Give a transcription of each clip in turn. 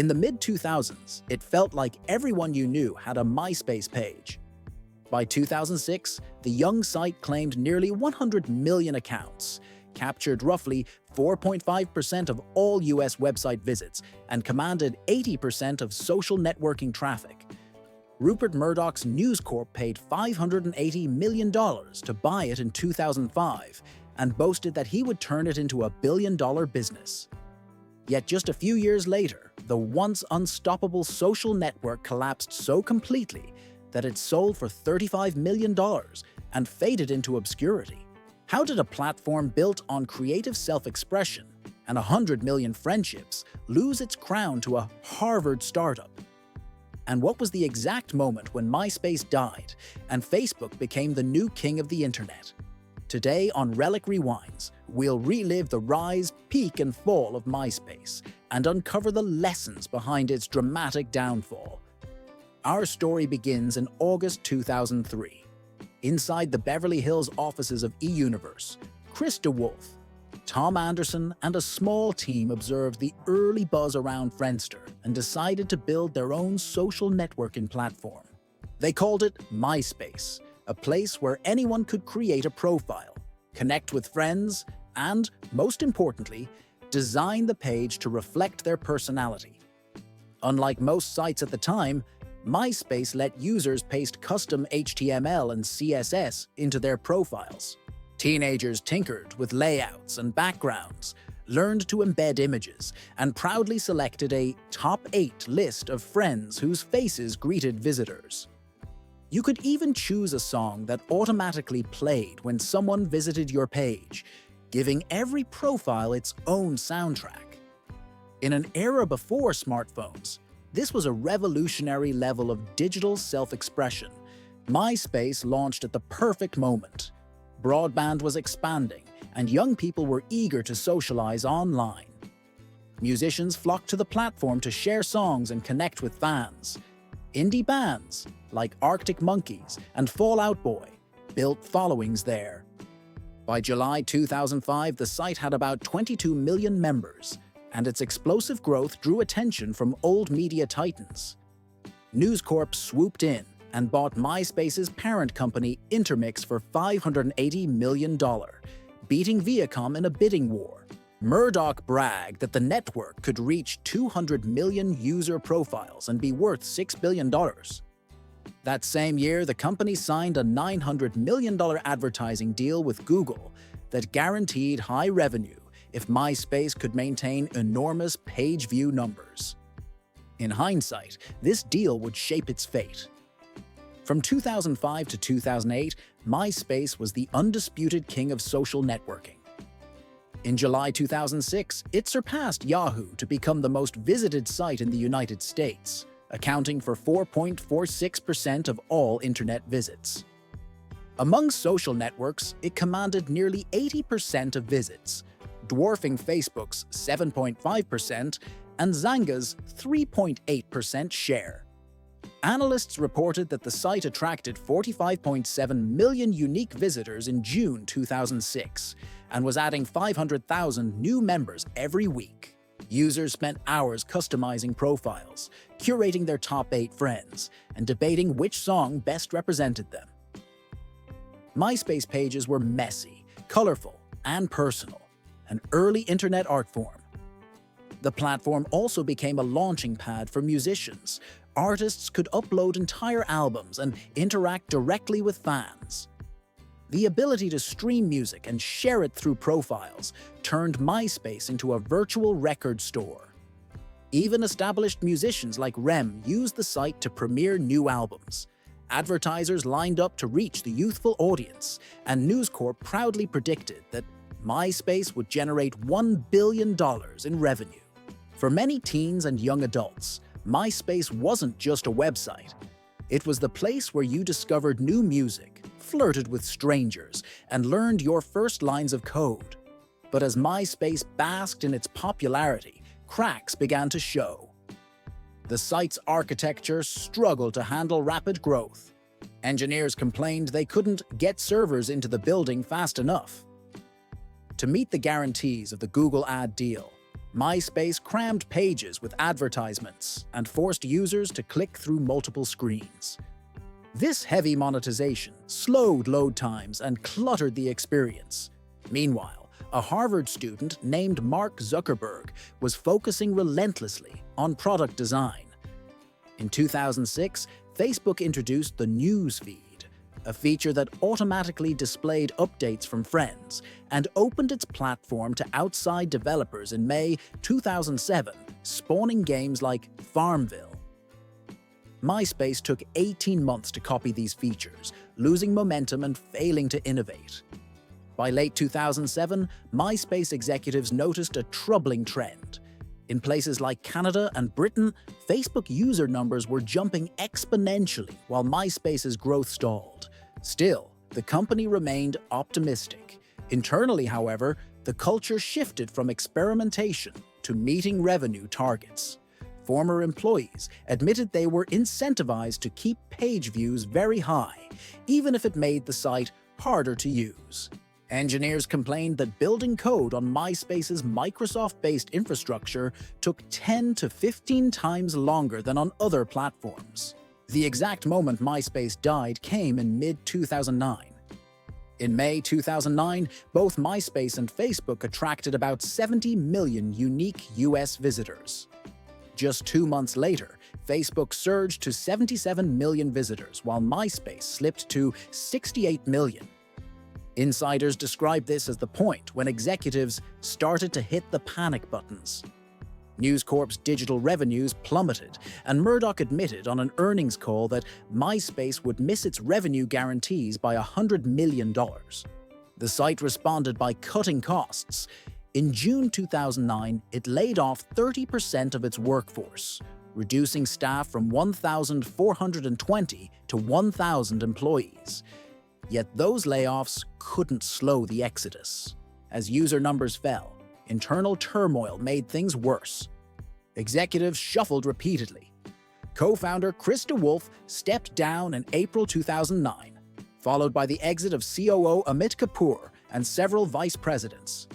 In the mid-2000s, it felt like everyone you knew had a MySpace page. By 2006, the young site claimed nearly 100 million accounts, captured roughly 4.5% of all US website visits, and commanded 80% of social networking traffic. Rupert Murdoch's News Corp paid $580 million to buy it in 2005 and boasted that he would turn it into a billion-dollar business. Yet just a few years later, the once unstoppable social network collapsed so completely that it sold for $35 million and faded into obscurity. How did a platform built on creative self-expression and 100 million friendships lose its crown to a Harvard startup? And what was the exact moment when MySpace died and Facebook became the new king of the internet? Today on Relic Rewinds, we'll relive the rise, peak, and fall of MySpace and uncover the lessons behind its dramatic downfall. Our story begins in August 2003. Inside the Beverly Hills offices of eUniverse, Chris DeWolf, Tom Anderson, and a small team observed the early buzz around Friendster and decided to build their own social networking platform. They called it MySpace, a place where anyone could create a profile, connect with friends, and, most importantly, design the page to reflect their personality. Unlike most sites at the time, MySpace let users paste custom HTML and CSS into their profiles. Teenagers tinkered with layouts and backgrounds, learned to embed images, and proudly selected a top 8 list of friends whose faces greeted visitors. You could even choose a song that automatically played when someone visited your page, giving every profile its own soundtrack. In an era before smartphones, this was a revolutionary level of digital self-expression. MySpace launched at the perfect moment. Broadband was expanding, and young people were eager to socialize online. Musicians flocked to the platform to share songs and connect with fans. Indie bands, like Arctic Monkeys and Fall Out Boy, built followings there. By July 2005, the site had about 22 million members, and its explosive growth drew attention from old media titans. News Corp swooped in and bought MySpace's parent company Intermix for $580 million, beating Viacom in a bidding war. Murdoch bragged that the network could reach 200 million user profiles and be worth $6 billion. That same year, the company signed a $900 million advertising deal with Google that guaranteed high revenue if MySpace could maintain enormous page view numbers. In hindsight, this deal would shape its fate. From 2005 to 2008, MySpace was the undisputed king of social networking. In July 2006, it surpassed Yahoo to become the most visited site in the United States, accounting for 4.46% of all internet visits. Among social networks, it commanded nearly 80% of visits, dwarfing Facebook's 7.5% and Zynga's 3.8% share. Analysts reported that the site attracted 45.7 million unique visitors in June 2006 and was adding 500,000 new members every week. Users spent hours customizing profiles, curating their top 8 friends, and debating which song best represented them. MySpace pages were messy, colorful, and personal, an early internet art form. The platform also became a launching pad for musicians. Artists could upload entire albums and interact directly with fans. The ability to stream music and share it through profiles turned MySpace into a virtual record store. Even established musicians like Rem used the site to premiere new albums. Advertisers lined up to reach the youthful audience, and News Corp proudly predicted that MySpace would generate $1 billion in revenue. For many teens and young adults, MySpace wasn't just a website. It was the place where you discovered new music, flirted with strangers, and learned your first lines of code. But as MySpace basked in its popularity, cracks began to show. The site's architecture struggled to handle rapid growth. Engineers complained they couldn't get servers into the building fast enough. To meet the guarantees of the Google ad deal, MySpace crammed pages with advertisements and forced users to click through multiple screens. This heavy monetization slowed load times and cluttered the experience. Meanwhile, a Harvard student named Mark Zuckerberg was focusing relentlessly on product design. In 2006, Facebook introduced the News feed, a feature that automatically displayed updates from friends, and opened its platform to outside developers in May 2007, spawning games like Farmville. MySpace took 18 months to copy these features, losing momentum and failing to innovate. By late 2007, MySpace executives noticed a troubling trend. In places like Canada and Britain, Facebook user numbers were jumping exponentially while MySpace's growth stalled. Still, the company remained optimistic. Internally, however, the culture shifted from experimentation to meeting revenue targets. Former employees admitted they were incentivized to keep page views very high, even if it made the site harder to use. Engineers complained that building code on MySpace's Microsoft-based infrastructure took 10 to 15 times longer than on other platforms. The exact moment MySpace died came in mid-2009. In May 2009, both MySpace and Facebook attracted about 70 million unique US visitors. Just 2 months later, Facebook surged to 77 million visitors, while MySpace slipped to 68 million. Insiders describe this as the point when executives started to hit the panic buttons. News Corp's digital revenues plummeted, and Murdoch admitted on an earnings call that MySpace would miss its revenue guarantees by $100 million. The site responded by cutting costs. In June 2009, it laid off 30% of its workforce, reducing staff from 1,420 to 1,000 employees. Yet those layoffs couldn't slow the exodus. As user numbers fell, internal turmoil made things worse. Executives shuffled repeatedly. Co-founder Chris DeWolf stepped down in April 2009, followed by the exit of COO Amit Kapoor and several vice presidents.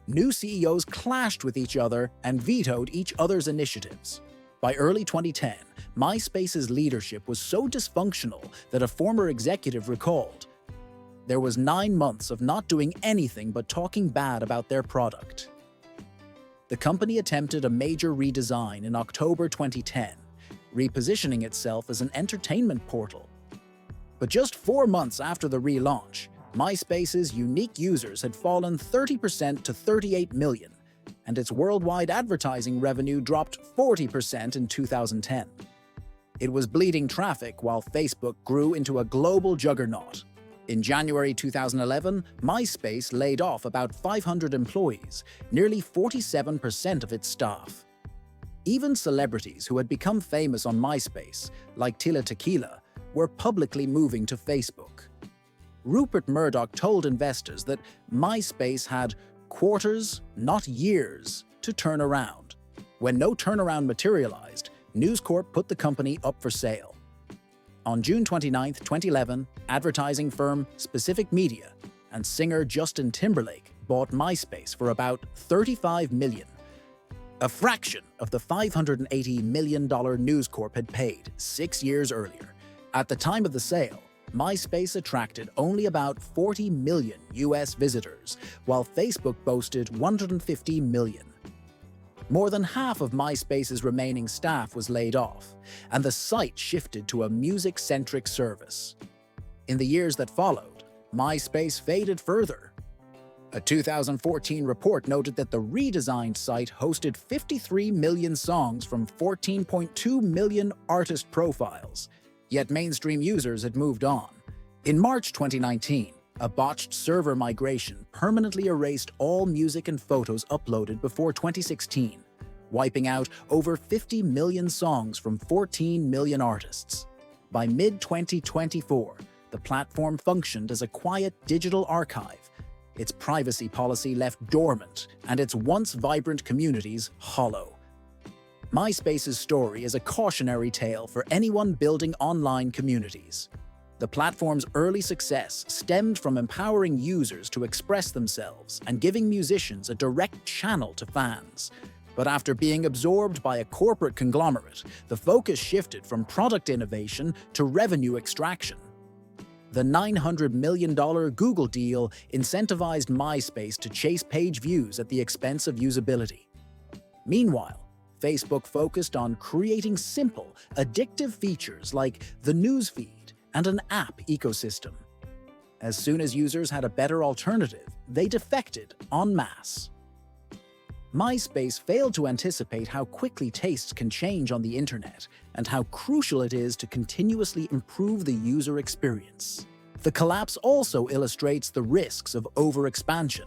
New CEOs clashed with each other and vetoed each other's initiatives. By early 2010, MySpace's leadership was so dysfunctional that a former executive recalled, "There was 9 months of not doing anything but talking bad about their product." The company attempted a major redesign in October 2010, repositioning itself as an entertainment portal. But just 4 months after the relaunch, MySpace's unique users had fallen 30% to 38 million, and its worldwide advertising revenue dropped 40% in 2010. It was bleeding traffic while Facebook grew into a global juggernaut. In January 2011, MySpace laid off about 500 employees, nearly 47% of its staff. Even celebrities who had become famous on MySpace, like Tila Tequila, were publicly moving to Facebook. Rupert Murdoch told investors that MySpace had quarters, not years, to turn around. When no turnaround materialized, News Corp put the company up for sale. On June 29, 2011, advertising firm Specific Media and singer Justin Timberlake bought MySpace for about $35 million, a fraction of the $580 million News Corp had paid 6 years earlier. At the time of the sale, MySpace attracted only about 40 million US visitors, while Facebook boasted 150 million. More than half of MySpace's remaining staff was laid off, and the site shifted to a music-centric service. In the years that followed, MySpace faded further. A 2014 report noted that the redesigned site hosted 53 million songs from 14.2 million artist profiles, yet mainstream users had moved on. In March 2019, a botched server migration permanently erased all music and photos uploaded before 2016, wiping out over 50 million songs from 14 million artists. By mid-2024, the platform functioned as a quiet digital archive, its privacy policy left dormant and its once vibrant communities hollow. MySpace's story is a cautionary tale for anyone building online communities. The platform's early success stemmed from empowering users to express themselves and giving musicians a direct channel to fans. But after being absorbed by a corporate conglomerate, the focus shifted from product innovation to revenue extraction. The $900 million Google deal incentivized MySpace to chase page views at the expense of usability. Meanwhile, Facebook focused on creating simple, addictive features like the newsfeed and an app ecosystem. As soon as users had a better alternative, they defected en masse. MySpace failed to anticipate how quickly tastes can change on the internet and how crucial it is to continuously improve the user experience. The collapse also illustrates the risks of overexpansion.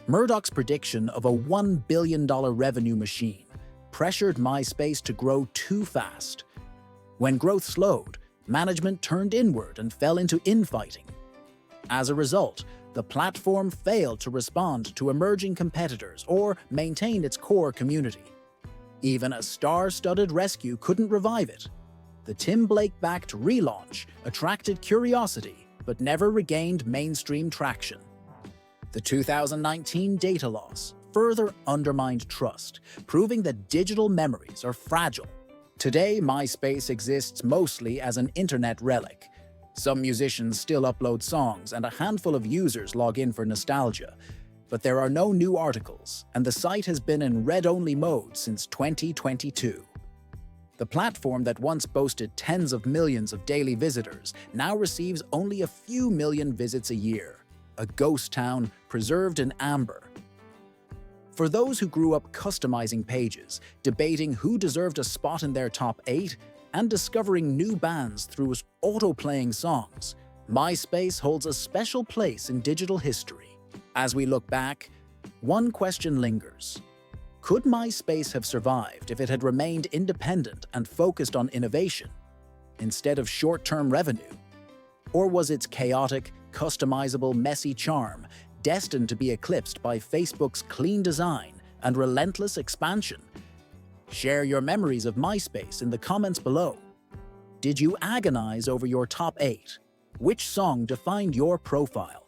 Murdoch's prediction of a $1 billion revenue machine pressured MySpace to grow too fast. When growth slowed, management turned inward and fell into infighting. As a result, the platform failed to respond to emerging competitors or maintain its core community. Even a star-studded rescue couldn't revive it. The Tim Blake-backed relaunch attracted curiosity but never regained mainstream traction. The 2019 data loss further undermined trust, proving that digital memories are fragile. Today, MySpace exists mostly as an internet relic. Some musicians still upload songs and a handful of users log in for nostalgia, but there are no new articles, and the site has been in read-only mode since 2022. The platform that once boasted tens of millions of daily visitors now receives only a few million visits a year, a ghost town preserved in amber. For those who grew up customizing pages, debating who deserved a spot in their top 8, and discovering new bands through auto-playing songs, MySpace holds a special place in digital history. As we look back, one question lingers. Could MySpace have survived if it had remained independent and focused on innovation, instead of short-term revenue? Or was its chaotic, customizable, messy charm destined to be eclipsed by Facebook's clean design and relentless expansion? Share your memories of MySpace in the comments below. Did you agonize over your top 8? Which song defined your profile?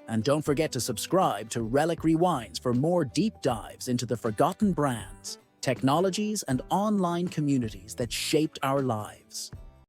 And don't forget to subscribe to Relic Rewinds for more deep dives into the forgotten brands, technologies, and online communities that shaped our lives.